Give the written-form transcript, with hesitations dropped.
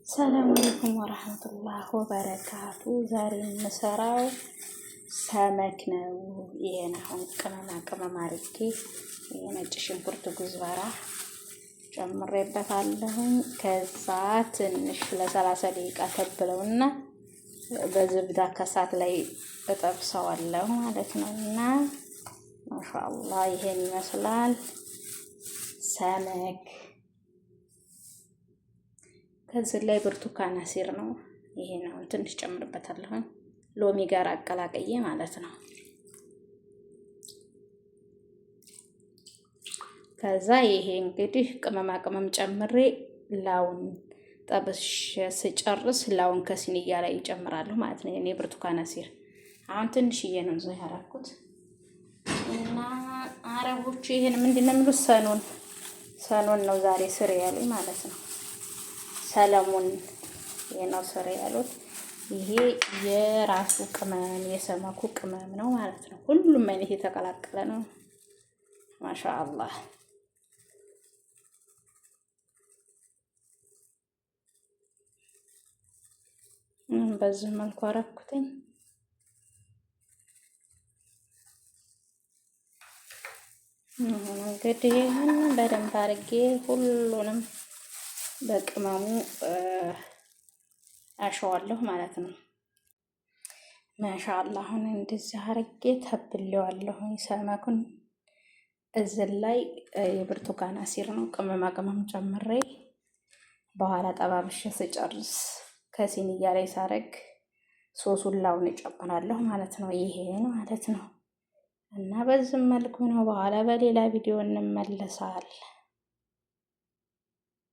ሰላም አለይኩም ወራህመቱላህ ወበረካቱ። ዛሬ የምሰራው ሰመክ ነው። ይሄን አሁን ቅመም አድርጌ የነጭ ሽንኩርት ጉዝበራ ጨምሬበታለሁኝ። ከዛ ትንሽ ለ30 ደቂቃ ተብለውና በዝብዳ ከሳት ላይ እጠብሰዋለሁ ማለት ነው። እና ማሻአላህ ይሄን ይመስላል ሰመክ። ከዚህ ላይ ብርቱካን አሲር ነው። ይሄ ነው ትንሽ ጨምርበታለሁ ሎሚ ጋር አቀላቅዬ ማለት ነው። ከዛ ይሄ እንግዲህ ቅመም ጨምሬ ላውን ጠብሼ ስጨርስ ላውን ከሲኒያ ላይ ይጨምራለሁ ማለት ነው። የኔ ብርቱካን አሲር አሁን ትንሽዬ ነው ዘይ ያደረኩት። እና አረቦቹ ይሄን ምንድነው የሚሉት? ሰኖን ነው ዛሬ ስር ያለኝ ማለት ነው። ሰለሞን የነው ስር ያሉት ይሄ የራሱ ቅመም የሰመኩ ቅመም ነው ማለት ነው። ሁሉም አይነት የተቀላቀለ ነው። ማሻአላህ በዚህ መልኩ አረኩትኝ። እንግዲህ ይሄን በደንብ አድርጌ ሁሉንም በቅመሙ አሸዋለሁ ማለት ነው። ማሻአላህ አሁን እንደዚህ አድርጌ ተብሌዋለሁ ሰመኩን። እዚህ ላይ የብርቱካን አሲር ነው ቅመም ጨምሬ በኋላ ጠባብሼ ስጨርስ ከሲኒያ ላይ ሳረግ ሶሱን ላውን እጨምራለሁ ማለት ነው። ይሄን ማለት ነው። እና በዚህ መልኩ ነው። በኋላ በሌላ ቪዲዮ እንመለሳለን።